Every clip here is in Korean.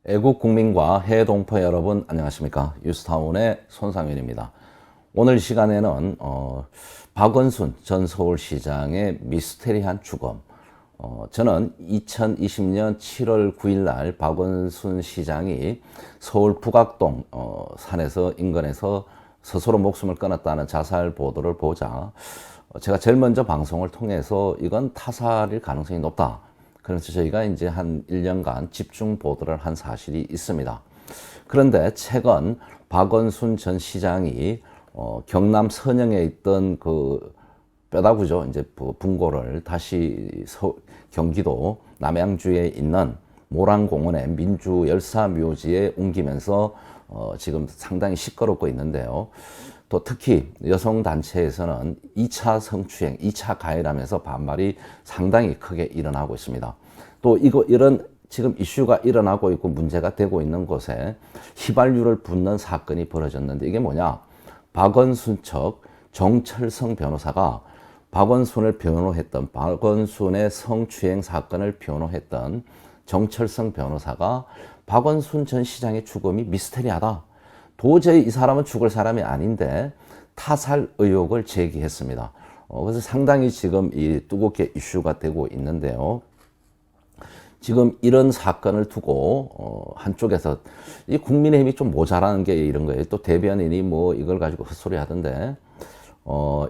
애국 국민과 해외 동포 여러분 안녕하십니까. 뉴스타운의 손상윤입니다. 오늘 시간에는 박원순 전 서울시장의 미스테리한 죽음, 저는 2020년 7월 9일 날 박원순 시장이 서울 북악동 산에서 인근에서 스스로 목숨을 끊었다는 자살 보도를 보자 제가 제일 먼저 방송을 통해서 이건 타살일 가능성이 높다. 그래서 저희가 이제 한 1년간 집중 보도를 한 사실이 있습니다. 그런데 최근 박원순 전 시장이 경남 선영에 있던 그 뼈다구죠. 이제 분고를 다시 경기도 남양주에 있는 모란공원의 민주열사묘지에 옮기면서 지금 상당히 시끄럽고 있는데요. 또 특히 여성단체에서는 2차 성추행, 2차 가해라면서 반발이 상당히 크게 일어나고 있습니다. 또 이런 지금 이슈가 일어나고 있고 문제가 되고 있는 곳에 휘발유를 붓는 사건이 벌어졌는데 이게 뭐냐? 박원순 측 정철성 변호사가 박원순을 변호했던, 박원순의 성추행 사건을 변호했던 정철성 변호사가 박원순 전 시장의 죽음이 미스테리하다. 도저히 이 사람은 죽을 사람이 아닌데 타살 의혹을 제기했습니다. 그래서 상당히 지금 이 뜨겁게 이슈가 되고 있는데요. 지금 이런 사건을 두고 한쪽에서 이 국민의힘이 좀 모자라는 게 이런 거예요. 또 대변인이 뭐 이걸 가지고 헛소리 하던데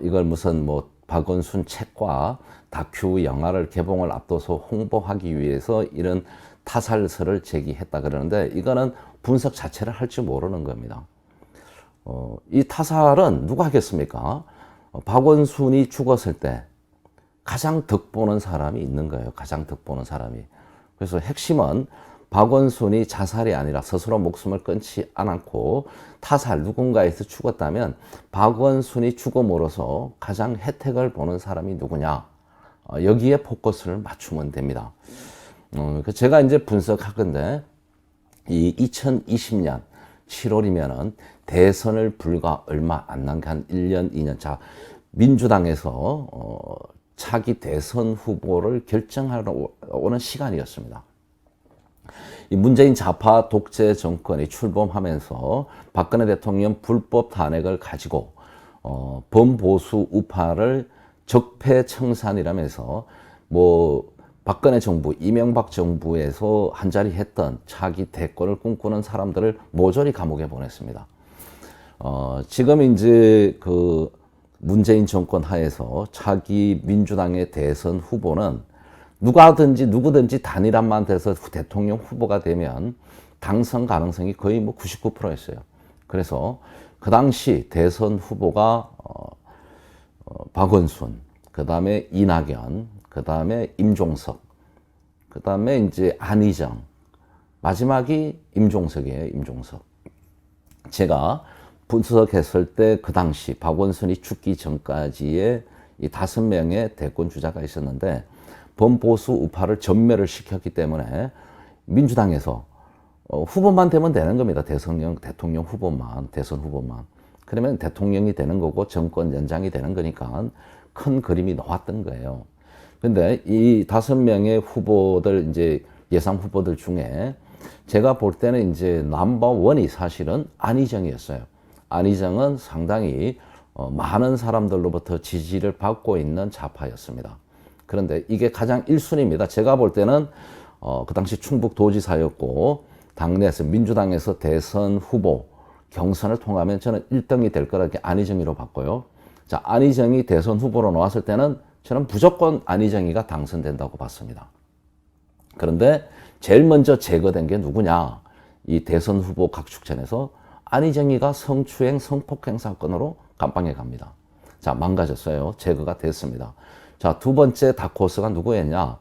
이걸 무슨 뭐 박원순 책과 다큐 영화를 개봉을 앞둬서 홍보하기 위해서 이런 타살설을 제기했다 그러는데 이거는 분석 자체를 할 줄 모르는 겁니다. 이 타살은 누가 하겠습니까? 박원순이 죽었을 때 가장 덕보는 사람이 있는 거예요. 가장 덕보는 사람이. 그래서 핵심은 박원순이 자살이 아니라 스스로 목숨을 끊지 않았고 타살, 누군가에서 죽었다면 박원순이 죽음으로써 가장 혜택을 보는 사람이 누구냐? 여기에 포커스를 맞추면 됩니다. 제가 이제 분석할 건데 이 2020년 7월이면은 대선을 불과 얼마 안 남게 한 1년, 2년 차 민주당에서 차기 대선 후보를 결정하러 오는 시간이었습니다. 이 문재인 좌파 독재 정권이 출범하면서 박근혜 대통령 불법 탄핵을 가지고 범보수 우파를 적폐청산이라면서 뭐 박근혜 정부, 이명박 정부에서 한자리 했던 차기 대권을 꿈꾸는 사람들을 모조리 감옥에 보냈습니다. 지금 이제 그 문재인 정권 하에서 차기 민주당의 대선 후보는 누구든지 단일화만 돼서 대통령 후보가 되면 당선 가능성이 거의 뭐 99%였어요. 그래서 그 당시 대선 후보가 박원순, 그 다음에 이낙연, 그 다음에 임종석, 그 다음에 이제 안희정, 마지막이 임종석이에요. 임종석. 제가 분석했을 때 그 당시 박원순이 죽기 전까지의 이 5명의 대권 주자가 있었는데 범보수 우파를 전멸을 시켰기 때문에 민주당에서 후보만 되면 되는 겁니다. 대통령 후보만, 대선 후보만. 그러면 대통령이 되는 거고 정권 연장이 되는 거니까 큰 그림이 나왔던 거예요. 근데 이 5명의 후보들, 이제 예상 후보들 중에 제가 볼 때는 이제 넘버원이 사실은 안희정이었어요. 안희정은 상당히 많은 사람들로부터 지지를 받고 있는 좌파였습니다. 그런데 이게 가장 1순위입니다. 제가 볼 때는 그 당시 충북도지사였고 당내에서 민주당에서 대선 후보 경선을 통하면 저는 1등이 될 거라고 안희정이로 봤고요. 자, 안희정이 대선 후보로 나왔을 때는 저는 무조건 안희정이가 당선된다고 봤습니다. 그런데 제일 먼저 제거된 게 누구냐? 이 대선 후보 각축전에서 안희정이가 성추행, 성폭행 사건으로 감방에 갑니다. 자, 망가졌어요. 제거가 됐습니다. 자, 두 번째 다크호스가 누구였냐?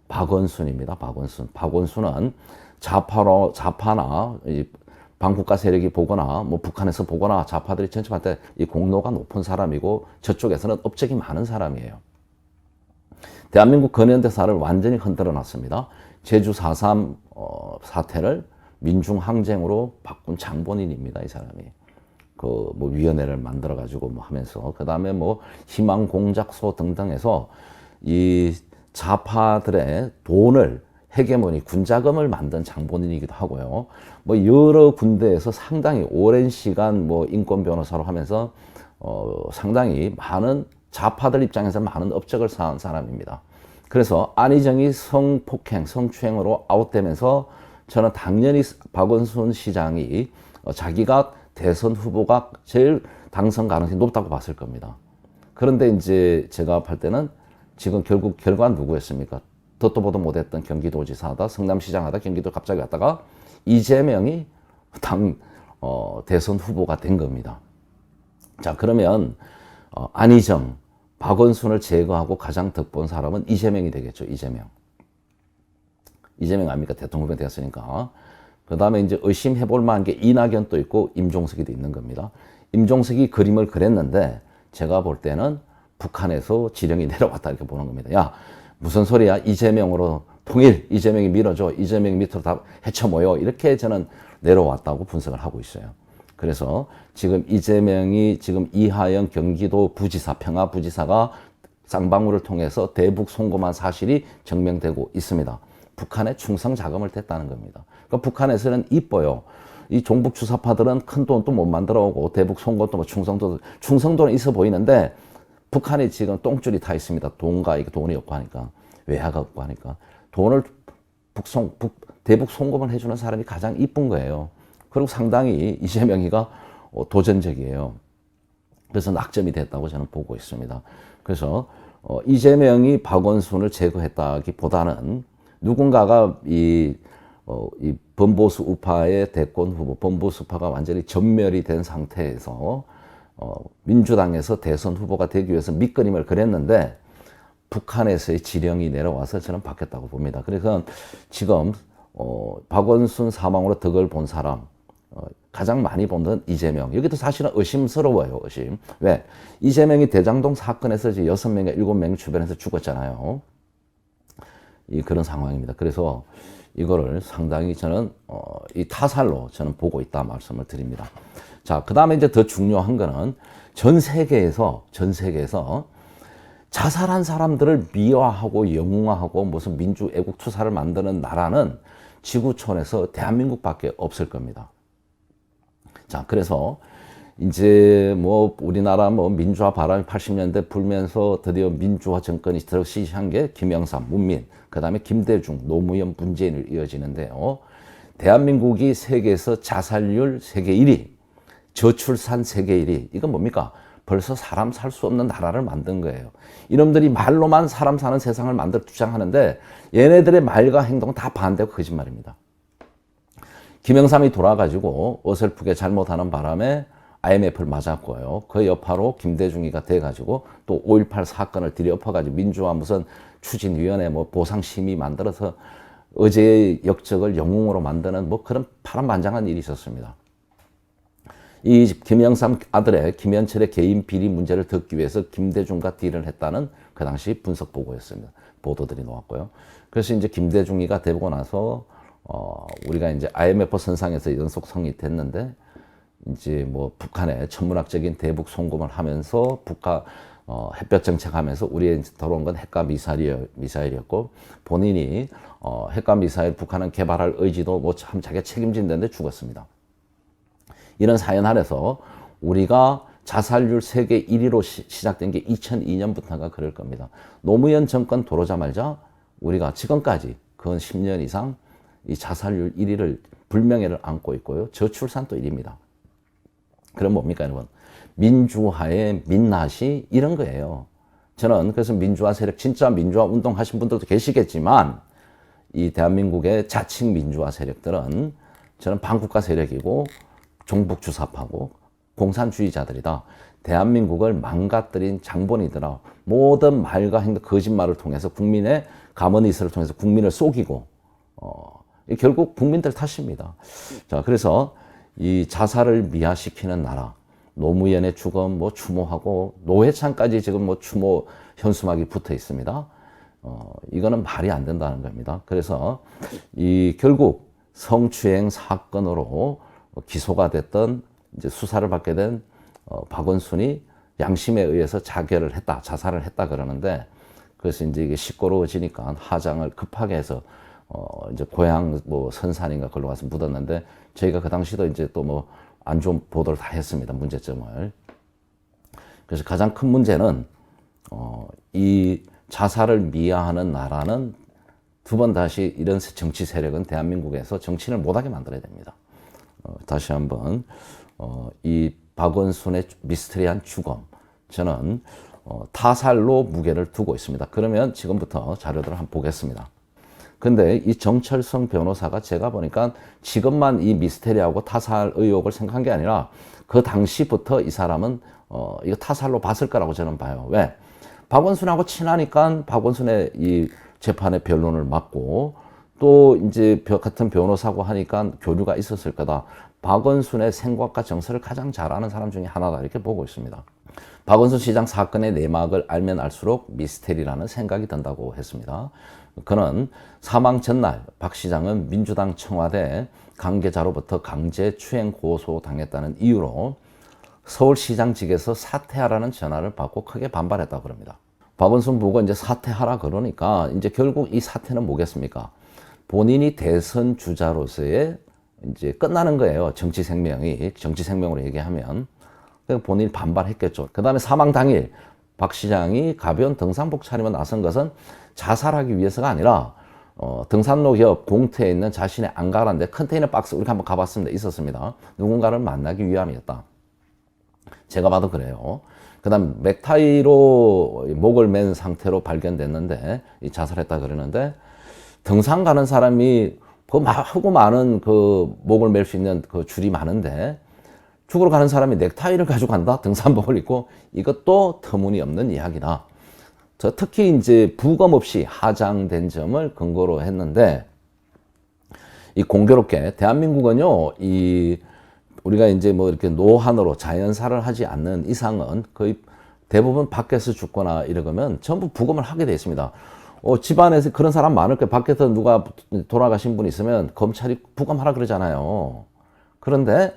박원순입니다. 박원순. 박원순은 좌파나 반국가 세력이 보거나 뭐 북한에서 보거나 좌파들이 전체할 때 이 공로가 높은 사람이고 저쪽에서는 업적이 많은 사람이에요. 대한민국 근현대사를 완전히 흔들어 놨습니다. 제주 4.3 사태를 민중항쟁으로 바꾼 장본인입니다. 이 사람이. 그 뭐 위원회를 만들어 가지고 뭐 하면서 그다음에 뭐 희망 공작소 등등해서 이 좌파들의 돈을 헤게모니 군자금을 만든 장본인이기도 하고요. 뭐 여러 군데에서 상당히 오랜 시간 뭐 인권 변호사로 하면서 상당히 많은 좌파들 입장에서 많은 업적을 쌓은 사람입니다. 그래서 안희정이 성폭행, 성추행으로 아웃되면서 저는 당연히 박원순 시장이 자기가 대선 후보가 제일 당선 가능성이 높다고 봤을 겁니다. 그런데 이제 제가 볼 때는 지금 결국 결과는 누구였습니까? 듣도 보도 못했던 경기도지사하다, 성남시장하다, 경기도 갑자기 왔다가 이재명이 대선 후보가 된 겁니다. 자, 그러면 안희정, 박원순을 제거하고 가장 득본 사람은 이재명이 되겠죠. 이재명 아닙니까? 대통령 후보 되었으니까. 그 다음에 이제 의심해볼 만한 게 이낙연도 있고 임종석이도 있는 겁니다. 임종석이 그림을 그렸는데 제가 볼 때는 북한에서 지령이 내려왔다 이렇게 보는 겁니다. 야, 무슨 소리야? 이재명으로 통일, 이재명이 밀어줘, 이재명이 밑으로 다 헤쳐모여, 이렇게 저는 내려왔다고 분석을 하고 있어요. 그래서 지금 이재명이 지금 이하영 경기도 부지사, 평화부지사가 쌍방울을 통해서 대북 송금한 사실이 증명되고 있습니다. 북한에 충성 자금을 댔다는 겁니다. 그러니까 북한에서는 이뻐요. 이 종북 주사파들은 큰 돈도 못 만들어 오고 대북 송금도 뭐 충성도는 있어 보이는데 북한이 지금 똥줄이 타 있습니다. 돈이 없고 하니까, 외화가 없고 하니까 돈을 대북 송금을 해주는 사람이 가장 이쁜 거예요. 그리고 상당히 이재명이가 도전적이에요. 그래서 낙점이 됐다고 저는 보고 있습니다. 그래서 이재명이 박원순을 제거했다기보다는 누군가가 이 범보수 우파의 대권 후보, 범보수 우파가 완전히 전멸이 된 상태에서 민주당에서 대선 후보가 되기 위해서 밑그림을 그렸는데 북한에서의 지령이 내려와서 저는 바뀌었다고 봅니다. 그래서 지금 박원순 사망으로 덕을 본 사람, 가장 많이 본 건 이재명. 여기도 사실은 의심스러워요. 의심. 왜? 이재명이 대장동 사건에서 이제 6명이 7명 주변에서 죽었잖아요. 그런 상황입니다. 그래서 이거를 상당히 저는 이 타살로 저는 보고 있다 말씀을 드립니다. 자, 그 다음에 이제 더 중요한 거는 전 세계에서 자살한 사람들을 미화하고 영웅화하고 무슨 민주 애국 투사를 만드는 나라는 지구촌에서 대한민국밖에 없을 겁니다. 자, 그래서 이제 뭐 우리나라 뭐 민주화 바람이 80년대 불면서 드디어 민주화 정권이 들어서기 시작한 게 김영삼, 문민, 그 다음에 김대중, 노무현, 문재인을 이어지는데요. 대한민국이 세계에서 자살률 세계 1위, 저출산 세계 1위. 이건 뭡니까? 벌써 사람 살 수 없는 나라를 만든 거예요. 이놈들이 말로만 사람 사는 세상을 만들어 주장하는데 얘네들의 말과 행동은 다 반대고 거짓말입니다. 김영삼이 돌아가지고 어설프게 잘못하는 바람에 IMF를 맞았고요. 그 여파로 김대중이가 돼가지고 또 5.18 사건을 들이엎어가지고 민주화 무슨 추진위원회 뭐 보상심의 만들어서 어제의 역적을 영웅으로 만드는 뭐 그런 파란만장한 일이 있었습니다. 이 김영삼 아들의 김현철의 개인 비리 문제를 듣기 위해서 김대중과 딜을 했다는 그 당시 분석 보고였습니다. 보도들이 나왔고요. 그래서 이제 김대중이가 되고 나서 우리가 이제 IMF 선상에서 연속 성립됐는데 이제 뭐 북한의 천문학적인 대북 송금을 하면서 햇볕 정책하면서 우리에 들어온 건 핵과 미사일이었고 본인이 핵과 미사일 북한은 개발할 의지도 뭐 참 자기가 책임진다는데 죽었습니다. 이런 사연 아래서 우리가 자살률 세계 1위로 시작된 게 2002년부터가 그럴 겁니다. 노무현 정권 들어오자마자 우리가 지금까지 근 10년 이상 이 자살률 1위를 불명예를 안고 있고요. 저출산도 1위입니다. 그럼 뭡니까 여러분? 민주화의 민낯이 이런 거예요. 저는 그래서 민주화 세력, 진짜 민주화 운동 하신 분들도 계시겠지만 이 대한민국의 자칭 민주화 세력들은 저는 반국가 세력이고 종북 주사파고 공산주의자들이다. 대한민국을 망가뜨린 장본이더라. 모든 말과 행동, 거짓말을 통해서 국민의 가문의식을 통해서 국민을 속이고 결국 국민들 탓입니다. 자, 그래서 이 자살을 미화시키는 나라, 노무현의 죽음 뭐 추모하고 노회찬까지 지금 뭐 추모 현수막이 붙어 있습니다. 이거는 말이 안 된다는 겁니다. 그래서 이 결국 성추행 사건으로 기소가 됐던 이제 수사를 받게 된 박원순이 양심에 의해서 자결을 했다, 자살을 했다 그러는데 그래서 이제 이게 시끄러워지니까 하장을 급하게 해서 이제 고향 뭐 선산인가 걸로 가서 묻었는데 저희가 그 당시도 이제 또 뭐 안 좋은 보도를 다 했습니다. 문제점을. 그래서 가장 큰 문제는 이 자살을 미화하는 나라는 두 번 다시 이런 정치 세력은 대한민국에서 정치를 못하게 만들어야 됩니다. 다시 한번 이 박원순의 미스터리한 죽음, 저는 타살로 무게를 두고 있습니다. 그러면 지금부터 자료들을 한번 보겠습니다. 근데 이 정철성 변호사가 제가 보니까 지금만 이 미스테리하고 타살 의혹을 생각한 게 아니라 그 당시부터 이 사람은 이거 타살로 봤을 거라고 저는 봐요. 왜? 박원순하고 친하니까 박원순의 이 재판의 변론을 맡고 또 이제 같은 변호사고 하니까 교류가 있었을 거다. 박원순의 생각과 정서를 가장 잘 아는 사람 중에 하나다 이렇게 보고 있습니다. 박원순 시장 사건의 내막을 알면 알수록 미스테리라는 생각이 든다고 했습니다. 그는 사망 전날 박 시장은 민주당 청와대 관계자로부터 강제 추행 고소 당했다는 이유로 서울시장직에서 사퇴하라는 전화를 받고 크게 반발했다고 합니다. 박원순 부부가 이제 사퇴하라 그러니까 이제 결국 이 사퇴는 뭐겠습니까? 본인이 대선 주자로서의 이제 끝나는 거예요. 정치 생명으로 얘기하면. 본인이 반발했겠죠. 그 다음에 사망 당일 박 시장이 가벼운 등산복 차림을 나선 것은 자살하기 위해서가 아니라 등산로 옆 공터에 있는 자신의 안가란데 컨테이너 박스 우리가 한번 가봤습니다. 있었습니다. 누군가를 만나기 위함이었다. 제가 봐도 그래요. 그 다음 넥타이로 목을 맨 상태로 발견됐는데 자살했다 그러는데 등산 가는 사람이 그 하고 많은 그 목을 맬 수 있는 그 줄이 많은데 죽으러 가는 사람이 넥타이를 가지고 간다? 등산복을 입고 이것도 터무니없는 이야기다. 저 특히 이제 부검 없이 하장된 점을 근거로 했는데 이 공교롭게 대한민국은요 우리가 이제 뭐 이렇게 노환으로 자연사를 하지 않는 이상은 거의 대부분 밖에서 죽거나 이러면 전부 부검을 하게 돼 있습니다. 집안에서 그런 사람 많을 거예요. 밖에서 누가 돌아가신 분 있으면 검찰이 부검하라 그러잖아요. 그런데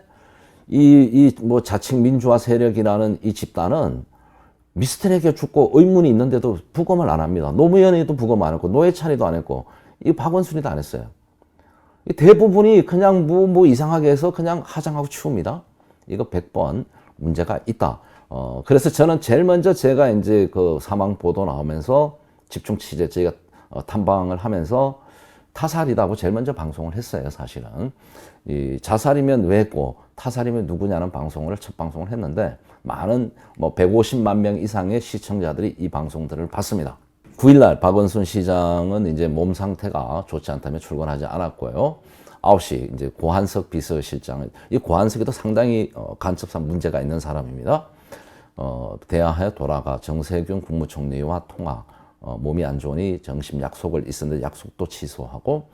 뭐 자칭 민주화 세력이라는 이 집단은 미스터리하게 죽고 의문이 있는데도 부검을 안 합니다. 노무현이도 부검 안 했고 노회찬이도 안 했고 이 박원순이도 안 했어요. 대부분이 그냥 뭐 이상하게 해서 그냥 하장하고 치웁니다. 이거 100번 문제가 있다. 그래서 저는 제일 먼저 제가 이제 그 사망 보도 나오면서 집중 취재 저희가 탐방을 하면서 타살이다고 제일 먼저 방송을 했어요. 사실은 이 자살이면 왜 했고 타살이면 누구냐는 방송을 첫 방송을 했는데 많은 뭐 150만 명 이상의 시청자들이 이 방송들을 봤습니다. 9일날 박원순 시장은 이제 몸 상태가 좋지 않다며 출근하지 않았고요. 9시 이제 고한석 비서실장은 이 고한석이도 상당히 간첩상 문제가 있는 사람입니다. 대화하여 돌아가 정세균 국무총리와 통화. 몸이 안 좋으니 정심 약속을 있었는데 약속도 취소하고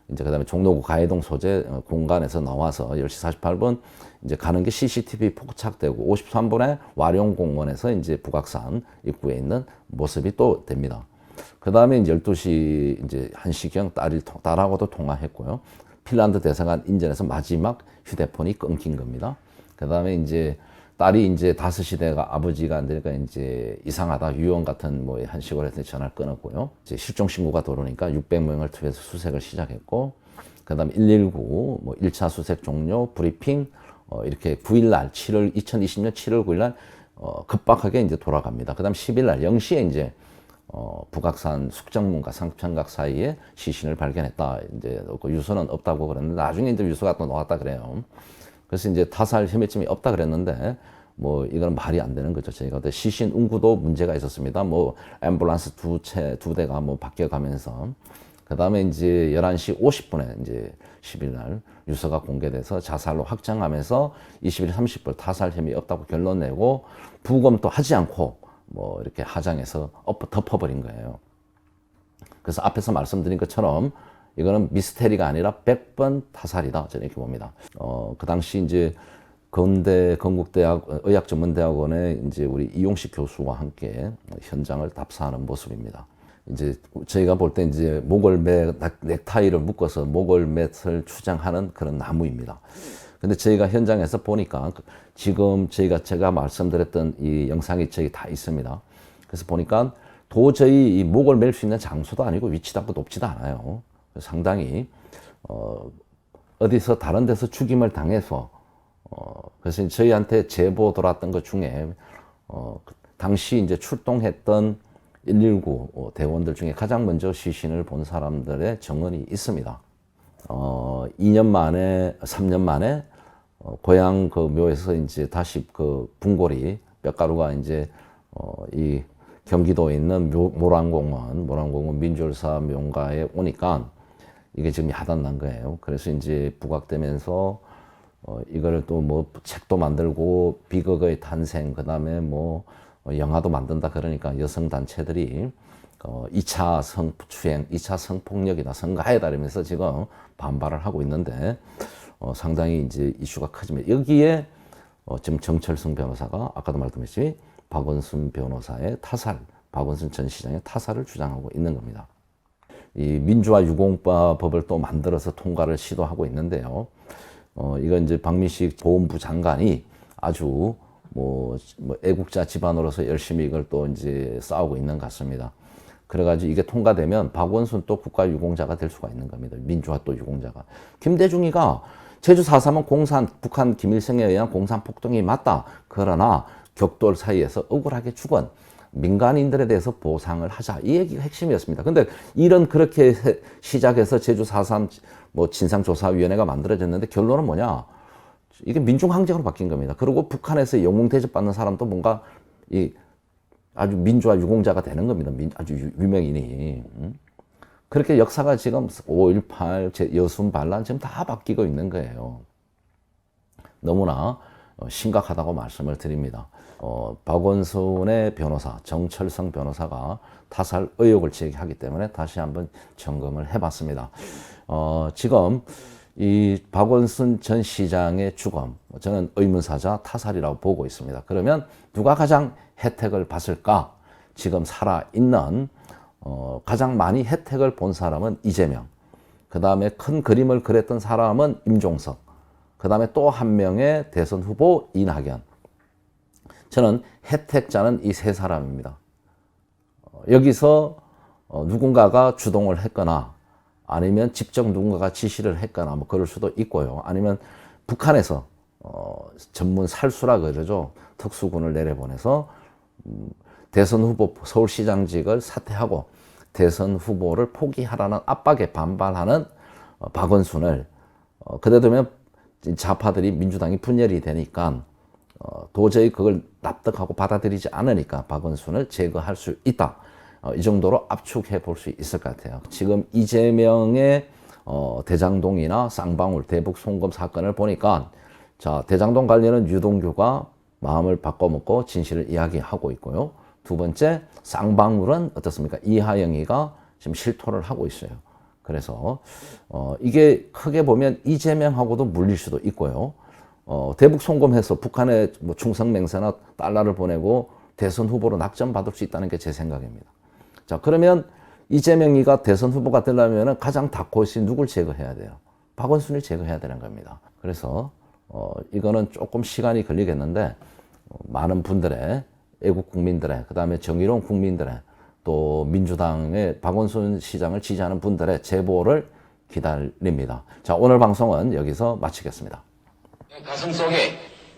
이제 그다음에 종로구 가해동 소재 공간에서 나와서 10시 48분 이제 가는 게 CCTV 포착되고 53분에 와룡공원에서 이제 북악산 입구에 있는 모습이 또 됩니다. 그다음에 이제 12시 이제 1시경 딸하고도 통화했고요. 핀란드 대사관 인전에서 마지막 휴대폰이 끊긴 겁니다. 그다음에 이제 딸이 이제 5시 대가 아버지가 안 되니까 이제 이상하다 유언 같은 뭐 한 식으로 해서 전화를 끊었고요. 이제 실종 신고가 들어오니까 600명을 투여해서 수색을 시작했고, 그다음에 119 뭐 1차 수색 종료 브리핑 이렇게 9일날 2020년 7월 9일날 급박하게 이제 돌아갑니다. 그다음 10일날 0시에 이제 북악산 숙정문과 상편각 사이에 시신을 발견했다. 이제 유서는 없다고 그랬는데 나중에 이제 유서가 또 나왔다 그래요. 그래서 이제 타살 혐의점이 없다 그랬는데 뭐 이건 말이 안 되는 거죠. 저희가 시신 운구도 문제가 있었습니다. 뭐 앰뷸런스 두 대가 뭐 바뀌어가면서 그다음에 이제 11시 50분에 이제 10일 날 유서가 공개돼서 자살로 확정하면서 21시 30분 타살 혐의 없다고 결론 내고 부검도 하지 않고 뭐 이렇게 하장해서 덮어버린 거예요. 그래서 앞에서 말씀드린 것처럼 이거는 미스테리가 아니라 100번 타살이다. 저는 이렇게 봅니다. 그 당시 이제 건국대학 의학전문대학원에 이제 우리 이용식 교수와 함께 현장을 답사하는 모습입니다. 이제 저희가 볼 때 이제 넥타이를 묶어서 목을맷을 추정하는 그런 나무입니다. 근데 저희가 현장에서 보니까 지금 제가 말씀드렸던 이 영상이 저기 다 있습니다. 그래서 보니까 도저히 이 목을 맬 수 있는 장소도 아니고 위치도 높지도 않아요. 상당히 어디서 다른 데서 죽임을 당해서 그래서 저희한테 제보 들어왔던 것 중에 당시 이제 출동했던 119 대원들 중에 가장 먼저 시신을 본 사람들의 증언이 있습니다. 2년 만에, 3년 만에 고향 그 묘에서 이제 다시 그 분골이 뼈가루가 이제 이 경기도에 있는 모란공원 민졸사 묘가에 오니까 이게 지금 야단난 거예요. 그래서 이제 부각되면서 이거를 또 뭐 책도 만들고 비극의 탄생, 그 다음에 뭐 영화도 만든다 그러니까 여성 단체들이 2차 성추행, 2차 성폭력이다, 성가해다 이러면서 지금 반발을 하고 있는데 상당히 이제 이슈가 커지면 여기에 지금 정철성 변호사가 아까도 말씀했듯이 박원순 변호사의 타살, 박원순 전 시장의 타살을 주장하고 있는 겁니다. 이 민주화 유공법을 또 만들어서 통과를 시도하고 있는데요. 이건 이제 박민식 보훈부 장관이 아주 뭐 애국자 집안으로서 열심히 이걸 또 이제 싸우고 있는 것 같습니다. 그래가지고 이게 통과되면 박원순 또 국가 유공자가 될 수가 있는 겁니다. 민주화 또 유공자가. 김대중이가 제주 4.3은 북한 김일성에 의한 공산 폭동이 맞다. 그러나 격돌 사이에서 억울하게 죽은 민간인들에 대해서 보상을 하자. 이 얘기가 핵심이었습니다. 근데 이런 그렇게 시작해서 제주 4.3 뭐 진상조사위원회가 만들어졌는데 결론은 뭐냐? 이게 민중항쟁으로 바뀐 겁니다. 그리고 북한에서 영웅 대접받는 사람도 뭔가 이 아주 민주화 유공자가 되는 겁니다. 아주 유명인이. 그렇게 역사가 지금 5.18, 여순 반란 지금 다 바뀌고 있는 거예요. 너무나 심각하다고 말씀을 드립니다. 박원순의 변호사, 정철성 변호사가 타살 의혹을 제기하기 때문에 다시 한번 점검을 해봤습니다. 지금 이 박원순 전 시장의 죽음, 저는 의문사자 타살이라고 보고 있습니다. 그러면 누가 가장 혜택을 받을까? 지금 살아있는 가장 많이 혜택을 본 사람은 이재명, 그 다음에 큰 그림을 그렸던 사람은 임종석, 그 다음에 또 한 명의 대선 후보 이낙연. 저는 혜택자는 이 세 사람입니다. 여기서 누군가가 주동을 했거나 아니면 직접 누군가가 지시를 했거나 뭐 그럴 수도 있고요. 아니면 북한에서 전문 살수라 그러죠. 특수군을 내려보내서 대선 후보 서울시장직을 사퇴하고 대선 후보를 포기하라는 압박에 반발하는 박원순을 그래 되면 좌파들이 민주당이 분열이 되니까 도저히 그걸 납득하고 받아들이지 않으니까 박원순을 제거할 수 있다. 이 정도로 압축해 볼 수 있을 것 같아요. 지금 이재명의 대장동이나 쌍방울 대북 송금 사건을 보니까 자, 대장동 관련은 유동규가 마음을 바꿔먹고 진실을 이야기하고 있고요. 두 번째, 쌍방울은 어떻습니까? 이하영이가 지금 실토를 하고 있어요. 그래서 이게 크게 보면 이재명하고도 물릴 수도 있고요. 대북 송금해서 북한에 뭐 충성맹세나 달러를 보내고 대선 후보로 낙점받을 수 있다는 게 제 생각입니다. 자, 그러면 이재명이가 대선 후보가 되려면 가장 다코시 누굴 제거해야 돼요? 박원순을 제거해야 되는 겁니다. 그래서 이거는 조금 시간이 걸리겠는데 많은 분들의 애국 국민들의 그 다음에 정의로운 국민들의 또 민주당의 박원순 시장을 지지하는 분들의 제보를 기다립니다. 자, 오늘 방송은 여기서 마치겠습니다. 가슴속에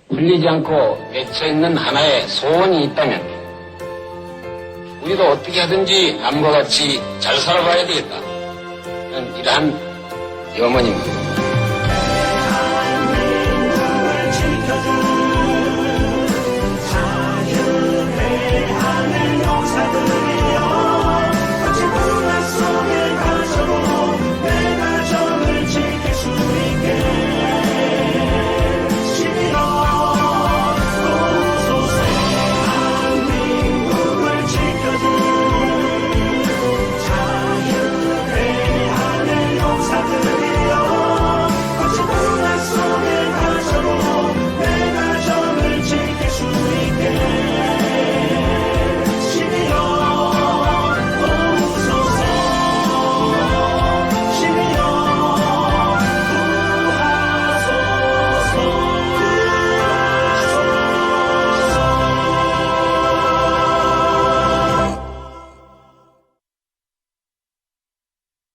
풀리지 않고 맺혀있는 하나의 소원이 있다면 우리도 어떻게 하든지 남과 같이 잘 살아가야 되겠다. 이러한 염원입니다.